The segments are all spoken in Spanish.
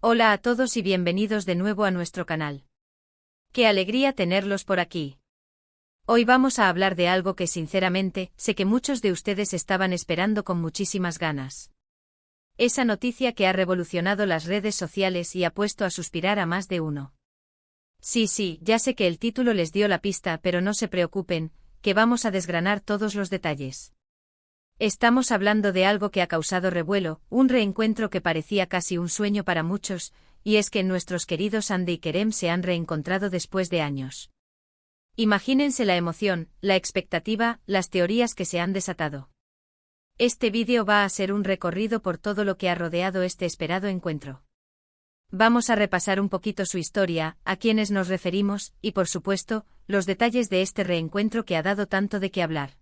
Hola a todos y bienvenidos de nuevo a nuestro canal. ¡Qué alegría tenerlos por aquí! Hoy vamos a hablar de algo que sinceramente, sé que muchos de ustedes estaban esperando con muchísimas ganas. Esa noticia que ha revolucionado las redes sociales y ha puesto a suspirar a más de uno. Sí, ya sé que el título les dio la pista, pero no se preocupen, que vamos a desgranar todos los detalles. Estamos hablando de algo que ha causado revuelo, un reencuentro que parecía casi un sueño para muchos, y es que nuestros queridos Hande y Kerem se han reencontrado después de años. Imagínense la emoción, la expectativa, las teorías que se han desatado. Este vídeo va a ser un recorrido por todo lo que ha rodeado este esperado encuentro. Vamos a repasar un poquito su historia, a quiénes nos referimos, y por supuesto, los detalles de este reencuentro que ha dado tanto de qué hablar.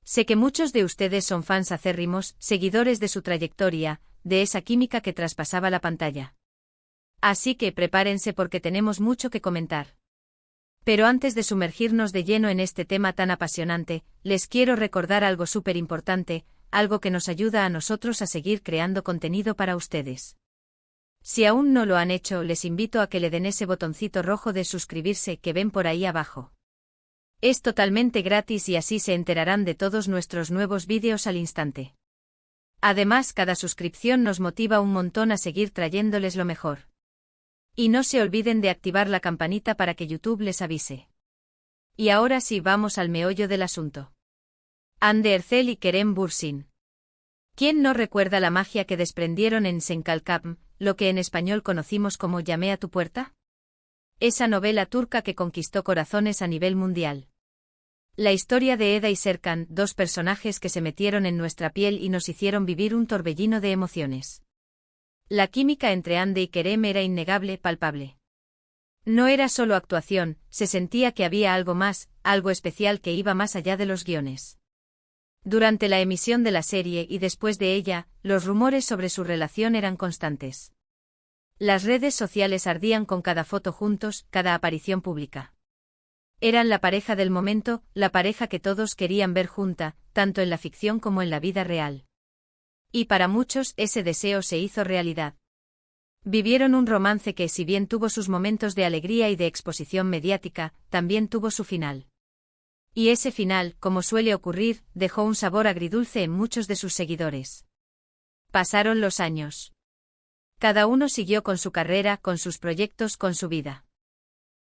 Sé que muchos de ustedes son fans acérrimos, seguidores de su trayectoria, de esa química que traspasaba la pantalla. Así que prepárense porque tenemos mucho que comentar. Pero antes de sumergirnos de lleno en este tema tan apasionante, les quiero recordar algo súper importante, algo que nos ayuda a nosotros a seguir creando contenido para ustedes. Si aún no lo han hecho, les invito a que le den ese botoncito rojo de suscribirse que ven por ahí abajo. Es totalmente gratis y así se enterarán de todos nuestros nuevos vídeos al instante. Además, cada suscripción nos motiva un montón a seguir trayéndoles lo mejor. Y no se olviden de activar la campanita para que YouTube les avise. Y ahora sí, vamos al meollo del asunto. Hande Erçel y Kerem Bürsin. ¿Quién no recuerda la magia que desprendieron en Senkalkam, lo que en español conocimos como Llamé a tu puerta? Esa novela turca que conquistó corazones a nivel mundial. La historia de Eda y Serkan, dos personajes que se metieron en nuestra piel y nos hicieron vivir un torbellino de emociones. La química entre Hande y Kerem era innegable, palpable. No era solo actuación, se sentía que había algo más, algo especial que iba más allá de los guiones. Durante la emisión de la serie y después de ella, los rumores sobre su relación eran constantes. Las redes sociales ardían con cada foto juntos, cada aparición pública. Eran la pareja del momento, la pareja que todos querían ver junta, tanto en la ficción como en la vida real. Y para muchos ese deseo se hizo realidad. Vivieron un romance que, si bien tuvo sus momentos de alegría y de exposición mediática, también tuvo su final. Y ese final, como suele ocurrir, dejó un sabor agridulce en muchos de sus seguidores. Pasaron los años. Cada uno siguió con su carrera, con sus proyectos, con su vida.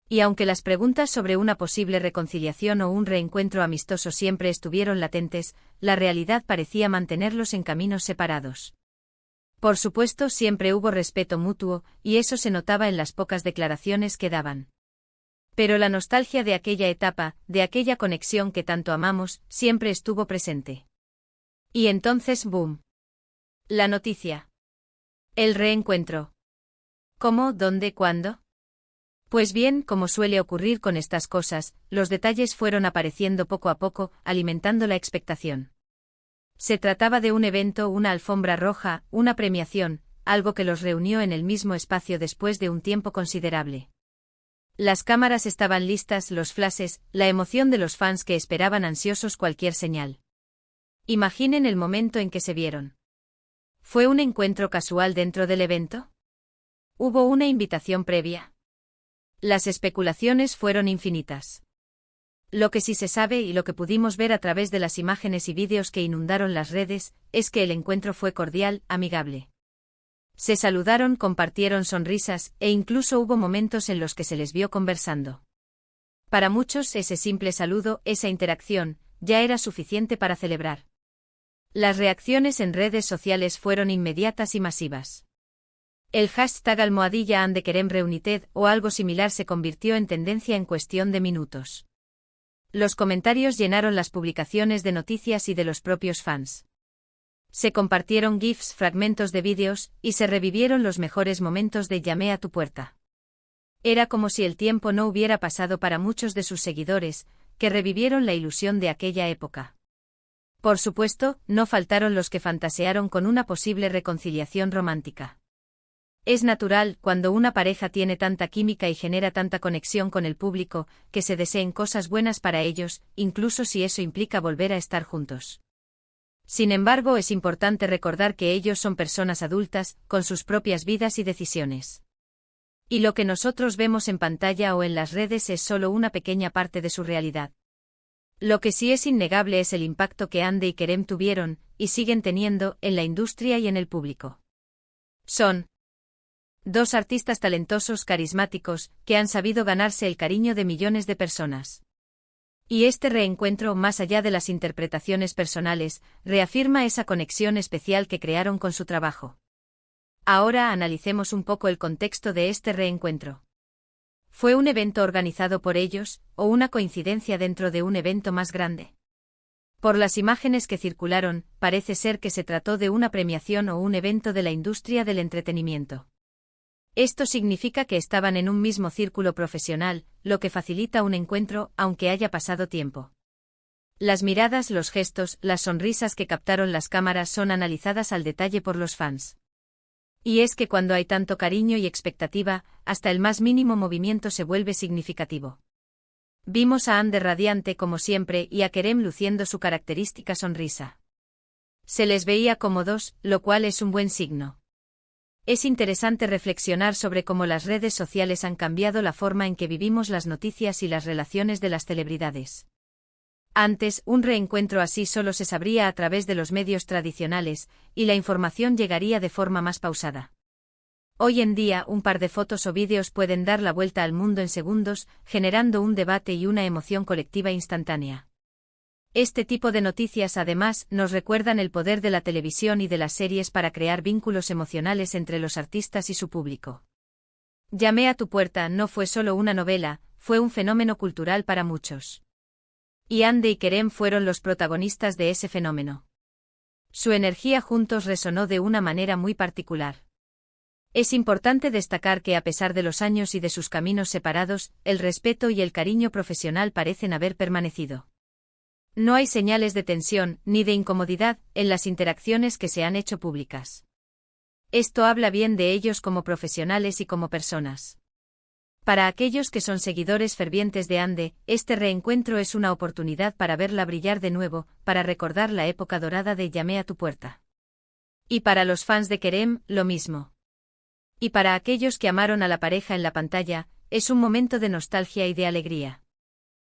Y aunque las preguntas sobre una posible reconciliación o un reencuentro amistoso siempre estuvieron latentes, la realidad parecía mantenerlos en caminos separados. Por supuesto, siempre hubo respeto mutuo, y eso se notaba en las pocas declaraciones que daban. Pero la nostalgia de aquella etapa, de aquella conexión que tanto amamos, siempre estuvo presente. Y entonces, ¡boom! La noticia. El reencuentro. ¿Cómo, dónde, cuándo? Pues bien, como suele ocurrir con estas cosas, los detalles fueron apareciendo poco a poco, alimentando la expectación. Se trataba de un evento, una alfombra roja, una premiación, algo que los reunió en el mismo espacio después de un tiempo considerable. Las cámaras estaban listas, los flashes, la emoción de los fans que esperaban ansiosos cualquier señal. Imaginen el momento en que se vieron. ¿Fue un encuentro casual dentro del evento? ¿Hubo una invitación previa? Las especulaciones fueron infinitas. Lo que sí se sabe y lo que pudimos ver a través de las imágenes y vídeos que inundaron las redes, es que el encuentro fue cordial, amigable. Se saludaron, compartieron sonrisas, e incluso hubo momentos en los que se les vio conversando. Para muchos ese simple saludo, esa interacción, ya era suficiente para celebrar. Las reacciones en redes sociales fueron inmediatas y masivas. El hashtag #HandeKeremReunited o algo similar se convirtió en tendencia en cuestión de minutos. Los comentarios llenaron las publicaciones de noticias y de los propios fans. Se compartieron GIFs, fragmentos de vídeos, y se revivieron los mejores momentos de Llamé a tu puerta. Era como si el tiempo no hubiera pasado para muchos de sus seguidores, que revivieron la ilusión de aquella época. Por supuesto, no faltaron los que fantasearon con una posible reconciliación romántica. Es natural, cuando una pareja tiene tanta química y genera tanta conexión con el público, que se deseen cosas buenas para ellos, incluso si eso implica volver a estar juntos. Sin embargo, es importante recordar que ellos son personas adultas, con sus propias vidas y decisiones. Y lo que nosotros vemos en pantalla o en las redes es solo una pequeña parte de su realidad. Lo que sí es innegable es el impacto que Ande y Kerem tuvieron, y siguen teniendo, en la industria y en el público. Son dos artistas talentosos, carismáticos, que han sabido ganarse el cariño de millones de personas. Y este reencuentro, más allá de las interpretaciones personales, reafirma esa conexión especial que crearon con su trabajo. Ahora analicemos un poco el contexto de este reencuentro. ¿Fue un evento organizado por ellos, o una coincidencia dentro de un evento más grande? Por las imágenes que circularon, parece ser que se trató de una premiación o un evento de la industria del entretenimiento. Esto significa que estaban en un mismo círculo profesional, lo que facilita un encuentro, aunque haya pasado tiempo. Las miradas, los gestos, las sonrisas que captaron las cámaras son analizadas al detalle por los fans. Y es que cuando hay tanto cariño y expectativa, hasta el más mínimo movimiento se vuelve significativo. Vimos a Ande radiante como siempre y a Kerem luciendo su característica sonrisa. Se les veía cómodos, lo cual es un buen signo. Es interesante reflexionar sobre cómo las redes sociales han cambiado la forma en que vivimos las noticias y las relaciones de las celebridades. Antes, un reencuentro así solo se sabría a través de los medios tradicionales, y la información llegaría de forma más pausada. Hoy en día, un par de fotos o vídeos pueden dar la vuelta al mundo en segundos, generando un debate y una emoción colectiva instantánea. Este tipo de noticias además nos recuerdan el poder de la televisión y de las series para crear vínculos emocionales entre los artistas y su público. Llamé a tu puerta no fue solo una novela, fue un fenómeno cultural para muchos. Y Ande y Kerem fueron los protagonistas de ese fenómeno. Su energía juntos resonó de una manera muy particular. Es importante destacar que a pesar de los años y de sus caminos separados, el respeto y el cariño profesional parecen haber permanecido. No hay señales de tensión, ni de incomodidad, en las interacciones que se han hecho públicas. Esto habla bien de ellos como profesionales y como personas. Para aquellos que son seguidores fervientes de Ande, este reencuentro es una oportunidad para verla brillar de nuevo, para recordar la época dorada de Llamé a tu puerta. Y para los fans de Kerem, lo mismo. Y para aquellos que amaron a la pareja en la pantalla, es un momento de nostalgia y de alegría.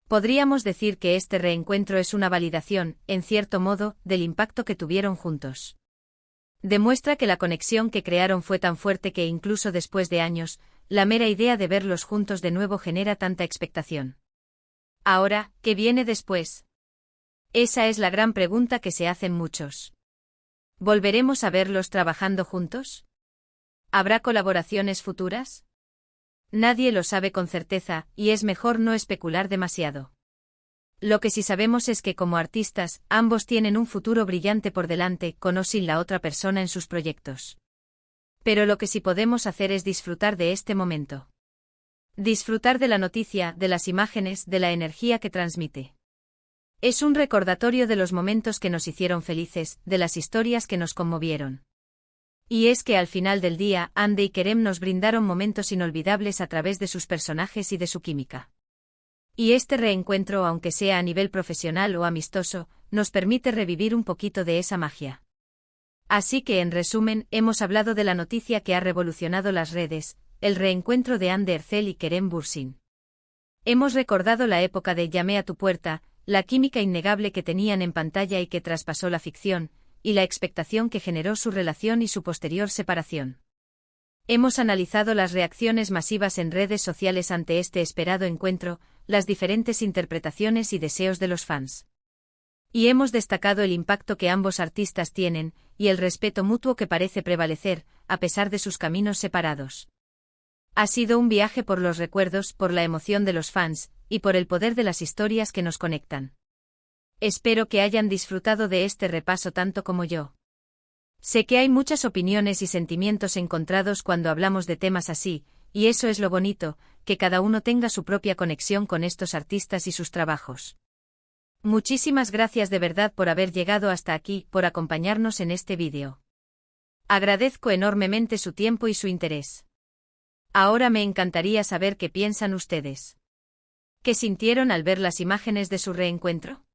Podríamos decir que este reencuentro es una validación, en cierto modo, del impacto que tuvieron juntos. Demuestra que la conexión que crearon fue tan fuerte que incluso después de años, la mera idea de verlos juntos de nuevo genera tanta expectación. Ahora, ¿qué viene después? Esa es la gran pregunta que se hacen muchos. ¿Volveremos a verlos trabajando juntos? ¿Habrá colaboraciones futuras? Nadie lo sabe con certeza, y es mejor no especular demasiado. Lo que sí sabemos es que como artistas, ambos tienen un futuro brillante por delante, con o sin la otra persona en sus proyectos. Pero lo que sí podemos hacer es disfrutar de este momento. Disfrutar de la noticia, de las imágenes, de la energía que transmite. Es un recordatorio de los momentos que nos hicieron felices, de las historias que nos conmovieron. Y es que al final del día, Ande y Kerem nos brindaron momentos inolvidables a través de sus personajes y de su química. Y este reencuentro, aunque sea a nivel profesional o amistoso, nos permite revivir un poquito de esa magia. Así que, en resumen, hemos hablado de la noticia que ha revolucionado las redes, el reencuentro de Ande Erçel y Kerem Bürsin. Hemos recordado la época de Llamé a tu puerta, la química innegable que tenían en pantalla y que traspasó la ficción, y la expectación que generó su relación y su posterior separación. Hemos analizado las reacciones masivas en redes sociales ante este esperado encuentro, las diferentes interpretaciones y deseos de los fans. Y hemos destacado el impacto que ambos artistas tienen, y el respeto mutuo que parece prevalecer, a pesar de sus caminos separados. Ha sido un viaje por los recuerdos, por la emoción de los fans, y por el poder de las historias que nos conectan. Espero que hayan disfrutado de este repaso tanto como yo. Sé que hay muchas opiniones y sentimientos encontrados cuando hablamos de temas así, y eso es lo bonito, que cada uno tenga su propia conexión con estos artistas y sus trabajos. Muchísimas gracias de verdad por haber llegado hasta aquí, por acompañarnos en este vídeo. Agradezco enormemente su tiempo y su interés. Ahora me encantaría saber qué piensan ustedes. ¿Qué sintieron al ver las imágenes de su reencuentro?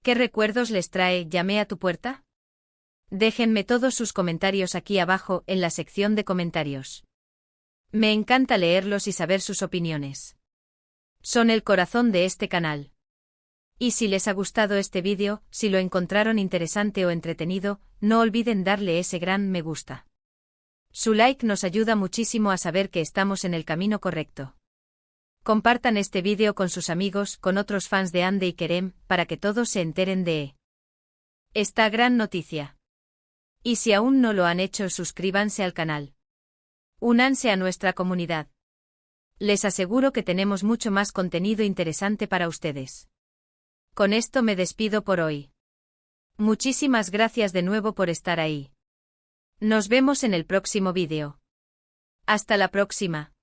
¿Qué recuerdos les trae Llamé a tu puerta? Déjenme todos sus comentarios aquí abajo en la sección de comentarios. Me encanta leerlos y saber sus opiniones. Son el corazón de este canal. Y si les ha gustado este vídeo, si lo encontraron interesante o entretenido, no olviden darle ese gran me gusta. Su like nos ayuda muchísimo a saber que estamos en el camino correcto. Compartan este vídeo con sus amigos, con otros fans de Ande y Kerem, para que todos se enteren de esta gran noticia. Y si aún no lo han hecho, suscríbanse al canal. Únanse a nuestra comunidad. Les aseguro que tenemos mucho más contenido interesante para ustedes. Con esto me despido por hoy. Muchísimas gracias de nuevo por estar ahí. Nos vemos en el próximo vídeo. Hasta la próxima.